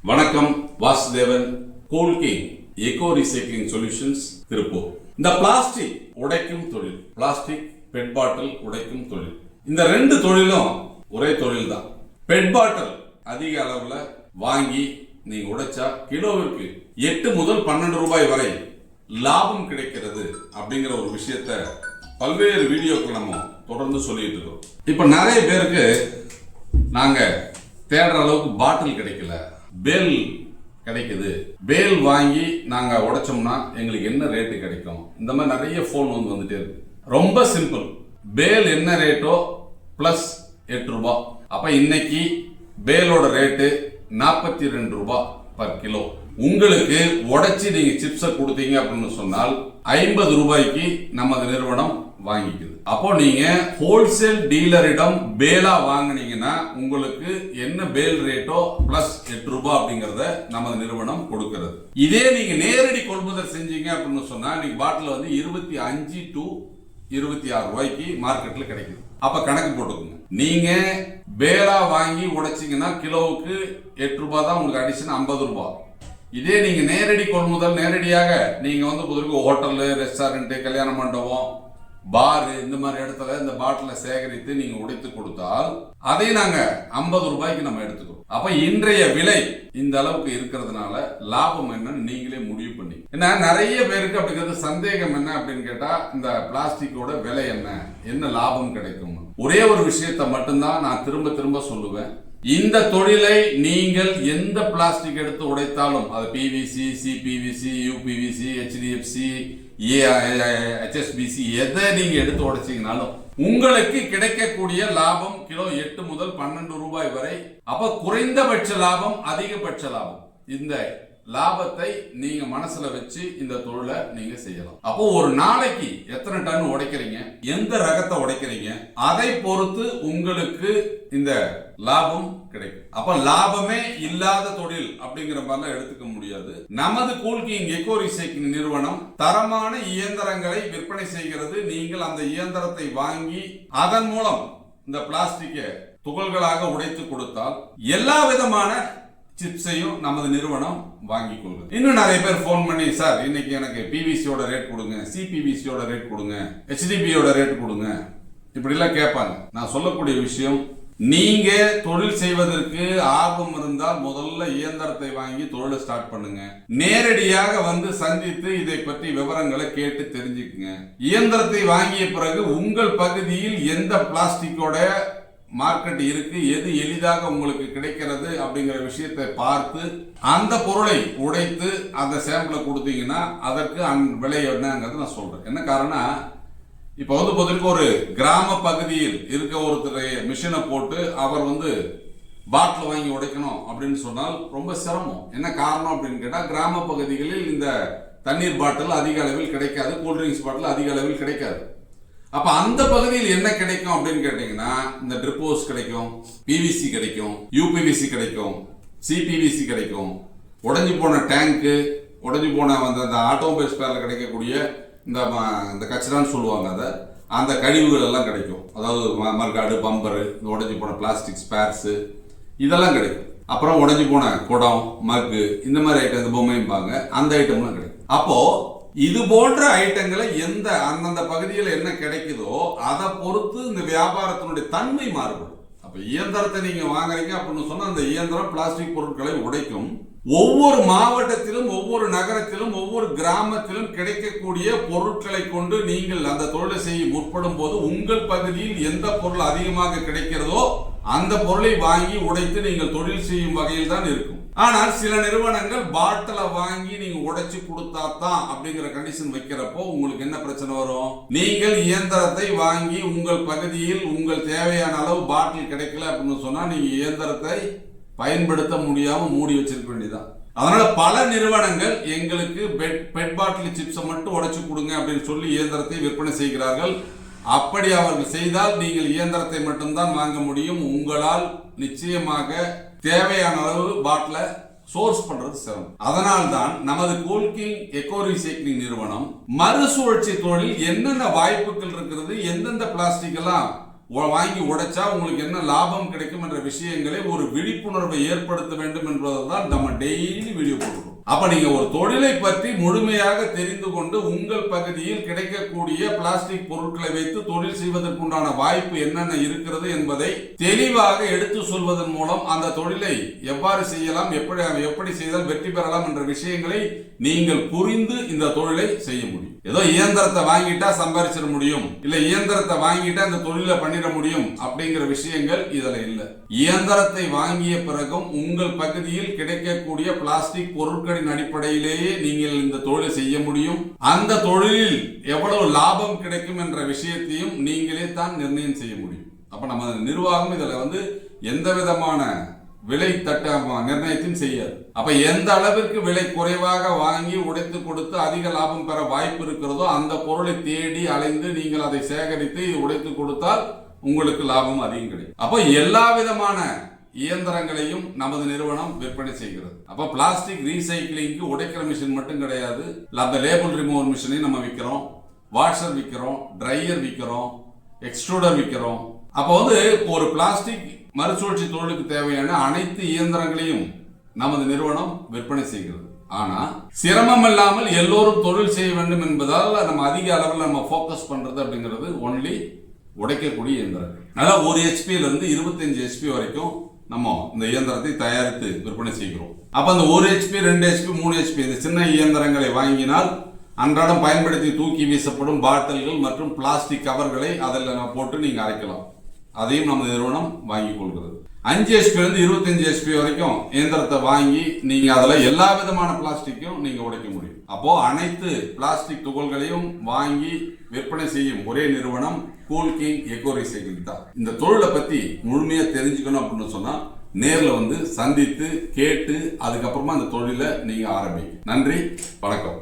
வணக்கம், Vasudevan, Coolking echo recycling solutions, Tiruppur. இந்த plastic உடைக்கும் தொழில், பிளாஸ்டிக் பெட் பாட்டில் உடைக்கும் தொழில், இந்த ரெண்டு தொழிலும் ஒரே தொழில் தான். பெட் பாட்டில் அதிக அளவுல வாங்கி நீங்க உடைச்சா கிலோவிற்கு 8 முதல் 12 ரூபாய் வரை லாபம் கிடைக்கிறது அப்படிங்கிற ஒரு விஷயத்த பல்வேறு வீடியோக்கள் நம்ம தொடர்ந்து சொல்லிட்டு இருக்கோம். இப்ப நிறைய பேருக்கு நாங்க தேடுற அளவுக்கு பாட்டில் கிடைக்கல, பேல் கிடைக்குது, பேல் வாங்கி நாங்க உடைச்சோம்னா எங்களுக்கு என்ன ரேட்டு கிடைக்கும், இந்த மாதிரி நிறைய போன் வந்துட்டே இருக்கு. ரொம்ப சிம்பிள், பேல் என்ன ரேட்டோ பிளஸ் 8 ரூபாய். அப்ப இன்னைக்கு பேலோட ரேட்டு 42 ரூபாய் பர் கிலோ. உங்களுக்கு உடைச்சி நீங்க சிப்ஸை கொடுத்தீங்க அப்படின்னு சொன்னால் 50 ரூபாய்க்கு நமது நிறுவனம் வாங்கிக்குது. அப்போ நீங்க ஹோல்சேல் டீலரிடம் பேலா வாங்கினீங்கன்னா உங்களுக்கு என்ன பேல் ரேட்டோ பிளஸ் 8 ரூபாய் அப்படிங்கறத நமது நிறுவனம் கொடுக்கிறது. இதே நீங்க நேரடி கொள்முதல் செஞ்சீங்க அப்படின்னு சொன்னா நீங்க பாட்டில் 25 to 26 ரூபாய்க்கு மார்க்கெட்ல கிடைக்குது. அப்ப கணக்கு போட்டுக்கோங்க, நீங்க பேலா வாங்கி உடைச்சீங்கன்னா கிலோவுக்கு 8 ரூபாய் தான் உங்களுக்கு அடிஷன் 50 ரூபாய். இதே நீங்க நேரடி கொள்முதல், நேரடியாக நீங்க ஹோட்டல், ரெஸ்டாரண்ட், கல்யாண மண்டபம், பார், இந்த மாதிரி இடத்துல இந்த பாட்டில சேகரித்து நீங்க உடைத்து கொடுத்தால் அதை நாங்க 50 ரூபாய்க்கு நம்ம எடுத்துக்கிறோம். அப்ப இன்றைய விலை இந்த அளவுக்கு இருக்கிறதுனால லாபம் என்னன்னு நீங்களே முடிவு பண்ணி. ஏன்னா நிறைய பேருக்கு அப்படிங்கிறது சந்தேகம் என்ன அப்படின்னு கேட்டா, இந்த பிளாஸ்டிக்கோட விலை என்ன லாபம் கிடைக்கும். ஒரே ஒரு விஷயத்தை மட்டும்தான் நான் திரும்ப திரும்ப சொல்லுவேன். இந்த தொழிலை நீங்கள் எந்த பிளாஸ்டிக் எடுத்து உடைத்தாலும், அது PVC, CPVC, UPVC, HDFC, HSBC, எதை நீங்க எடுத்து உடைச்சீங்கனாலும் உங்களுக்கு கிடைக்கக்கூடிய லாபம் கிலோ 8 முதல் 12 ரூபாய் வரை. அப்ப குறைந்தபட்ச லாபம், அதிகபட்ச லாபம், இந்த லாபத்தை நீங்க மனசுல வச்சு இந்த தொழிலை நீங்க செய்யலாம். அப்போ ஒரு நாளைக்கு எத்தனை டன் உடைக்கிறீங்க, எந்த ரகத்தை உடைக்கிறீங்க, அதை பொறுத்து உங்களுக்கு இந்த லாபம் கிடைக்கும். அப்ப லாபமே இல்லாத தொழில் அப்படிங்கிற மாதிரிலாம் எடுத்துக்க முடியாது. நமது கூல்கிங் எக்கோ ரீசைக்ளிங் நிறுவனம் தரமான இயந்திரங்களை விற்பனை செய்கிறது. நீங்கள் அந்த இயந்திரத்தை வாங்கி அதன் மூலம் இந்த பிளாஸ்டிக்கை துகள்களாக உடைத்து கொடுத்தால் எல்லா விதமான சிப்ஸையும் நமது நிறுவனம் வாங்கி கொள்ளுது. இன்னும் நிறைய பேர் போன் பண்ணி, சார் இன்னைக்கு எனக்கு பிவிசியோட ரேட் கொடுங்க, சிபிவிசியோட ரேட் கொடுங்க, HDPயோட ரேட் கொடுங்க, இப்படி எல்லாம் கேட்பாங்க. நான் சொல்லக்கூடிய விஷயம், நீங்க தொழில் செய்வதற்கு ஆர்வம் இருந்தால் முதல்ல இயந்திரத்தை வாங்கி தொழிலை ஸ்டார்ட் பண்ணுங்க. நேரடியாக சந்தித்து இதை பற்றி விவரங்களை கேட்டு தெரிஞ்சுக்குங்க. இயந்திரத்தை வாங்கிய பிறகு உங்கள் பகுதியில் எந்த பிளாஸ்டிக்கோட மார்க்கெட் இருக்கு, எது எளிதாக உங்களுக்கு கிடைக்கிறது அப்படிங்கிற விஷயத்தை பார்த்து அந்த பொருளை உடைத்து அந்த சாம்பிளை கொடுத்தீங்கன்னா அதற்கு விலை என்னங்கிறது நான் சொல்றேன். என்ன காரணம், இப்ப பொதுவாக ஒரு கிராம பகுதியில் இருக்க ஒருத்தர் மிஷினை போட்டு அவர் பாட்டில் வாங்கி உடைக்கணும் அப்படின்னு சொன்னால் ரொம்ப சிரமம். என்ன காரணம் அப்படின்னு கேட்டா, கிராம பகுதிகளில் இந்த தண்ணீர் பாட்டில் அதிக அளவில் கிடைக்காது, கூல்ட்ரிங்க்ஸ் பாட்டில் அதிக அளவில் கிடைக்காது. அப்ப அந்த பகுதியில் என்ன கிடைக்கும் அப்படின்னு கேட்டீங்கன்னா, இந்த ட்ரிப்போஸ் கிடைக்கும், பிவிசி கிடைக்கும், யூபிவிசி கிடைக்கும், சிபிவிசி கிடைக்கும், உடைஞ்சு போன டேங்கு, உடைஞ்சு போன அந்த ஆட்டோமொபைல் ஸ்பேர்ல கிடைக்கக்கூடிய இந்த கச்சரான்னு சொல்லுவாங்க, அந்த கழிவுகள் எல்லாம் கிடைக்கும். அதாவது மர்காடு, பம்பரு, இந்த உடைஞ்சு போன பிளாஸ்டிக் ஸ்பேர்ஸ் இதெல்லாம் கிடைக்கும். அப்புறம் உடைஞ்சு போன குடம், மக்கு, இந்த மாதிரி ஐட்டம், இந்த பொம்மைம்பாங்க, அந்த ஐட்டம்லாம் கிடைக்கும். அப்போ இது போன்ற ஐட்டங்களை அந்தந்த பகுதியில் என்ன கிடைக்குதோ அதை பொறுத்து இந்த வியாபாரத்தினுடைய தன்மை மாறுபடும். அப்ப இயந்திரத்தை நீங்க வாங்குறீங்க அப்படின்னு சொன்னா அந்த இயந்திரம் பிளாஸ்டிக் பொருட்களை உடைக்கும். ஒவ்வொரு மாவட்டத்திலும், ஒவ்வொரு நகரத்திலும், ஒவ்வொரு கிராமத்திலும் கிடைக்கக்கூடிய பொருட்களை கொண்டு நீங்கள் அந்த தொழிலை செய்ய முற்படும் போது உங்கள் பகுதியில் எந்த பொருள் அதிகமாக கிடைக்கிறதோ அந்த பொருளை வாங்கி உடைத்து நீங்கள் தொழில் செய்யும் வகையில் தான் இருக்கும். ஆனால் சில நிறுவனங்கள் பாட்டிலை வாங்கி நீங்க உடைச்சு கொடுத்தா தான் அப்படிங்கிற கண்டிஷன் வைக்கிறப்போ உங்களுக்கு என்ன பிரச்சனை வரும், நீங்கள் இயந்திரத்தை வாங்கி உங்கள் பகுதியில் உங்கள் தேவையான அளவு பாட்டில் கிடைக்கல அப்படின்னு சொன்னா நீங்க இயந்திரத்தை பயன்படுத்த முடியாம மூடி வச்சிருக்க வேண்டியதான். அதனால பல நிறுவனங்கள் எங்களுக்கு பெட் பாட்டில் சிப்ஸை மட்டும் உடைச்சு கொடுங்க அப்படின்னு சொல்லி இயந்திரத்தை விற்பனை செய்கிறார்கள். அப்படி அவர்கள் செய்தால் நீங்கள் இயந்திரத்தை மட்டும்தான் வாங்க முடியும். உங்களால் நிச்சயமாக தேவையான அளவு பாட்டில சோர்ஸ் பண்றது சிரமம். அதனால்தான் நமது கூல்கிங் எக்கோ ரீசைக்ளிங் நிறுவனம் மறுசுழற்சி தொழில் என்னென்ன வாய்ப்புகள் இருக்கிறது, எந்தெந்த பிளாஸ்டிக் எல்லாம் வாங்கி உடைச்சா உங்களுக்கு என்ன லாபம் கிடைக்கும் என்ற விஷயங்களை ஒரு விழிப்புணர்வை ஏற்படுத்த வேண்டும் என்பதுதான் நம்ம டெய்லி வீடியோ போடுறோம். அப்ப நீங்க ஒரு தொழிலை பற்றி முழுமையாக தெரிந்து கொண்டு உங்கள் பகுதியில் கிடைக்கக்கூடிய பிளாஸ்டிக் பொருட்களை வைத்து தொழில் செய்வதற்குண்டான வாய்ப்பு என்னென்ன இருக்கிறது என்பதை தெளிவாக எடுத்து சொல்வதன் மூலம் அந்த தொழிலை எவ்வாறு செய்யலாம், எப்படி செய்தால் வெற்றி பெறலாம் என்ற விஷயங்களை நீங்கள் புரிந்து இந்த தொழிலை செய்ய முடியும். ஏதோ இயந்திரத்தை வாங்கிட்டா சம்பாதிச்சிட முடியும், இல்ல இயந்திரத்தை வாங்கிட்டா இந்த தொழிலை பண்ணிட முடியும் அப்படிங்கிற விஷயங்கள் இதுல இல்ல. இயந்திரத்தை வாங்கிய பிறகும் உங்கள் பகுதியில் கிடைக்கக்கூடிய பிளாஸ்டிக் பொருட்களின் அடிப்படையிலேயே நீங்கள் இந்த தொழிலை செய்ய முடியும். அந்த தொழிலில் எவ்வளவு லாபம் கிடைக்கும் என்ற விஷயத்தையும் நீங்களே தான் நிர்ணயம் செய்ய முடியும். அப்ப நம்ம நிர்வாகம் இதுல எந்த விதமான விலை நிர்ணயத்தையும் செய்யாது. அப்ப எந்த அளவிற்கு விலை குறைவாக வாங்கி உடைத்து கொடுத்து அதிக லாபம் பெற வாய்ப்பு இருக்கிறதோ அந்த பொருளை தேடி அலைந்து நீங்கள் அதை சேகரித்து உடைத்து கொடுத்தால் உங்களுக்கு லாபம் அதிகம் கிடைக்கும். அப்ப எல்லா விதமான இயந்திரங்களையும் நமது நிறுவனம் விற்பனை செய்கிறது. அப்ப பிளாஸ்டிக் ரீசைக்கிளிங்க்கு உடைக்கிற மிஷின் மட்டும் கிடையாது, அந்த லேபிள் ரிமூவர் மிஷினையும் நம்ம விற்கிறோம், வாஷர் விற்கிறோம், ட்ரையர் விற்கிறோம், எக்ஸ்ட்ரூடர் விற்கிறோம். அப்போ ஒரு பிளாஸ்டிக் மறுசுழற்சி தொழிலுக்கு தேவையான அனைத்து இயந்திரங்களையும் நமது நிறுவனம் விற்பனை செய்கிறது. ஆனா சிரமம் இல்லாமல் எல்லோரும் தொழில் செய்ய வேண்டும் என்பதால் நம்ம அதிக அளவில் நம்ம போக்கஸ் பண்றது அப்படிங்கிறது ஒன்லி உடைக்கக்கூடிய இயந்திரங்கள். அதாவது 1 HP இருந்து 25 HP வரைக்கும் நம்ம இந்த இயந்திரத்தை தயாரித்து விற்பனை செய்கிறோம். அப்ப அந்த 1 HP 2 HP 3 HP இந்த சின்ன இயந்திரங்களை வாங்கினால் அன்றாடம் பயன்படுத்தி தூக்கி வீசப்படும் பாட்டில்கள் மற்றும் பிளாஸ்டிக் கவர்களை அதில் போட்டு நீங்க அரைக்கலாம். அதையும் நமது நிறுவனம் வாங்கி கொள்கிறது. 5 HP இருந்து 25 HP வரைக்கும் இயந்திரத்தை வாங்கி நீங்க அதுல எல்லா விதமான பிளாஸ்டிக்கும் நீங்க உடைக்க முடியும். அப்போ அனைத்து பிளாஸ்டிக் துகள்களையும் வாங்கி விற்பனை செய்யும் ஒரே நிறுவனம் கூல் கிங் எக்கோ ரீசைக்கிள் தான். இந்த தொழிலை பத்தி முழுமையா தெரிஞ்சுக்கணும் அப்படின்னு சொன்னா நேர்ல சந்தித்து கேட்டு அதுக்கப்புறமா அந்த தொழிலை நீங்க ஆரம்பிங்க. நன்றி, வணக்கம்.